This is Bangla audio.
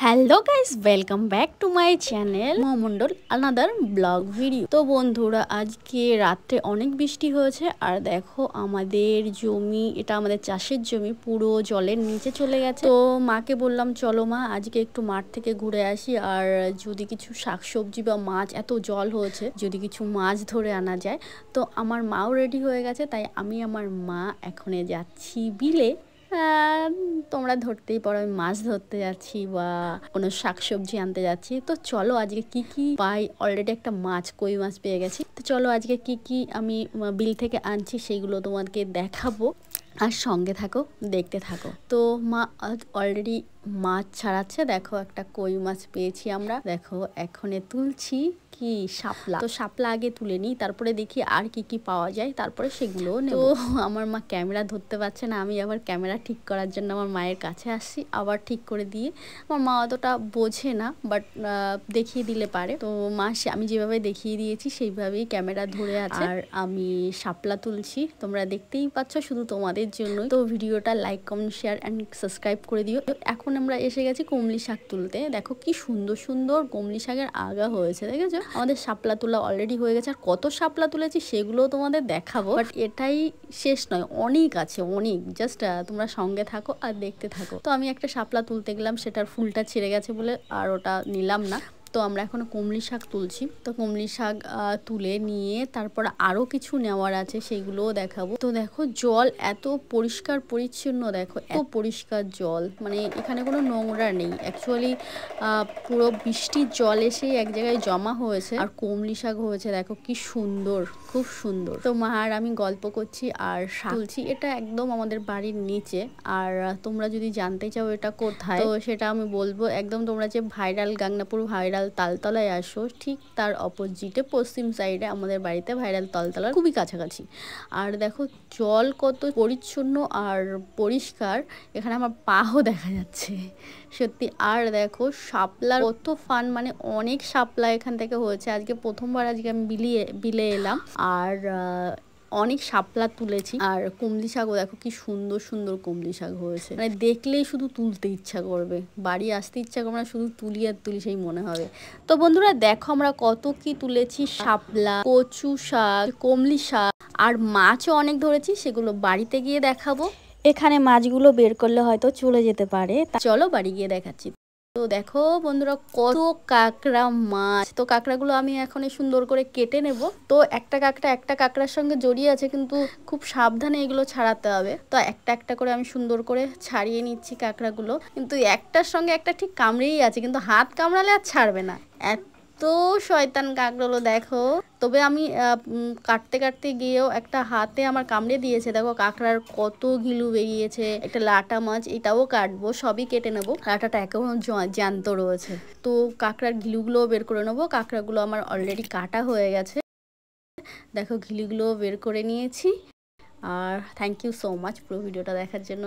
Hello guys, welcome back to my channel Mmondal another blog video. তো বন্ধুরা, আজকে রাত্রে অনেক বৃষ্টি হয়েছে আর দেখো আমাদের জমি, এটা আমাদের চাষের জমি, পুরো জলের নিচে চলে গেছে। তো মাকে বললাম চলো মা আজকে একটু মাঠ থেকে ঘুরে আসি, আর যদি কিছু শাকসবজি বা মাছ, এত জল হয়েছে, যদি কিছু মাছ ধরে আনা যায়। তো আমার মাও রেডি হয়ে গেছে, তাই আমি আমার মা এখন যাচ্ছি বিলে। তোমরা ধরতেই পারো আমি মাছ ধরতে যাচ্ছি বা কোনো শাকসবজি আনতে যাচ্ছি। তো চলো আজকে কি কি পাই, অলরেডি একটা মাছ, কই মাছ পেয়ে গেছি। তো চলো আজকে কি কি আমি বিল থেকে আনছি সেগুলো তোমাদেরকে দেখাবো, আর সঙ্গে থাকো, দেখতে থাকো। তো মা অলরেডি মাছ ছাড়াচ্ছে, দেখো একটা কই মাছ পেয়েছি আমরা, দেখো এখনে তুলছি। কি শাপলা, তো শাপলা আগে তুলে নিই, তারপরে দেখি আর কি কি পাওয়া যায়, তারপরে সেগুলো নেব। তো আমার মা ক্যামেরা ধরতে পারছে না, আমি আবার ক্যামেরা ঠিক করার জন্য আমার মায়ের কাছে আসছি, আবার ঠিক করে দিয়ে। আমার মা অতটা বোঝে না, বাট দেখিয়ে দিলে পারে। তো মা আমি যেভাবে দেখিয়ে দিয়েছি সেইভাবেই ক্যামেরা ধরে আছে, আর আমি শাপলা তুলছি, তোমরা দেখতেই পাচ্ছ শুধু তোমাদের জন্য। তো ভিডিওটা like, comment, share and subscribe করে দিও। এখন আমরা এসে গেছি কমলি শাক তুলতে। দেখো কি সুন্দর সুন্দর কমলি শাকের আগা হয়েছে, দেখেছো? আমাদের শাপলা তোলা অলরেডি হয়ে গেছে, আর কত শাপলা তুলেছি সেগুলো তোমাদের দেখাবো, বাট এটাই শেষ নয়, অনেক আছে, অনেক। জাস্ট তোমরা সঙ্গে থাকো আর দেখতে থাকো। তো আমি একটা শাপলা তুলতে গেলাম, সেটার ফুলটা ছিঁড়ে গেছে বলে আর ওটা নিলাম না। তো আমরা এখন কমলি শাক তুলছি। তো কমলি শাক তুলে নিয়ে তারপর আরও কিছু নেওয়ার আছে, সেইগুলোও দেখাবো। তো দেখো জল এত পরিষ্কার পরিচ্ছন্ন, দেখো এত পরিষ্কার জল, মানে এখানে কোনো নোংরা নেই। অ্যাকচুয়ালি পুরো বৃষ্টির জল এসেই এক জায়গায় জমা হয়েছে, আর কমলি শাক হয়েছে, দেখো কি সুন্দর, খুব সুন্দর। তো মা আর আমি গল্প করছি আর শাক তুলছি। এটা একদম আমাদের বাড়ির নিচে, আর তোমরা যদি জানতে চাও এটা কোথায়, তো সেটা আমি বলবো। একদম তোমরা যে ভাইরাল গাংনাপুর ভাইরাল তালতলায় আসো, ঠিক তার অপোজিটে পশ্চিম সাইডে আমাদের বাড়িতে ভাইরাল তালতলার খুবই কাছাকাছি। আর দেখো জল কত পরিচ্ছন্ন আর পরিষ্কার, এখানে আমার পাও দেখা যাচ্ছে সত্যি। আর দেখো শাপলার কত ফান, মানে অনেক শাপলা এখান থেকে হয়েছে। আজকে প্রথমবার আজকে আমি বিলে এলাম, আর অনেক শাপলা তুলেছি। আর কমলি শাকও দেখো কি সুন্দর সুন্দর কমলি শাক হয়েছে, মানে দেখলেই শুধু তুলতে ইচ্ছা করবে, বাড়ি আসতে ইচ্ছা করবে না, শুধু তুলি আর তুলি সেই মনে হবে। তো বন্ধুরা দেখো আমরা কত কি তুলেছি, শাপলা, কচু শাক, কমলি শাক, আর মাছও অনেক ধরেছি, সেগুলো বাড়িতে গিয়ে দেখাবো। এখানে মাছগুলো বের করলে হয়তো চলে যেতে পারে, চলো বাড়ি গিয়ে দেখাচ্ছি। তো দেখো বন্ধুরা কত কাঁকড়া মাছ। তো কাঁকড়াগুলো আমি এখন সুন্দর করে কেটে নেব। তো একটা কাঁকড়ার সঙ্গে জড়িয়ে আছে, কিন্তু খুব সাবধানে এগুলো ছাড়াতে হবে। তো একটা একটা করে আমি সুন্দর করে ছাড়িয়ে নিচ্ছি কাঁকড়াগুলো, কিন্তু একটার সঙ্গে একটা ঠিক কামড়েই আছে, কিন্তু হাত কামড়ালে আর ছাড়বে না, এত শয়তান কাঁকড়াগুলো দেখো। তবে আমি কাটতে কাটতে গিয়েও একটা হাতে আমার কামড়ে দিয়েছে, দেখো কাঁকড়ার কত গিলু বেরিয়েছে। একটা লাটা মাছ, এটাও কাটবো, সবই কেটে নেবো, লাটাটা একেবারে জ্যান্ত রয়েছে। তো কাঁকড়ার ঘিলুগুলোও বের করে নেবো। কাঁকড়াগুলো আমার অলরেডি কাটা হয়ে গেছে, দেখো ঘিলুগুলোও বের করে নিয়েছি। আর থ্যাংক ইউ সো মাচ পুরো ভিডিওটা দেখার জন্য।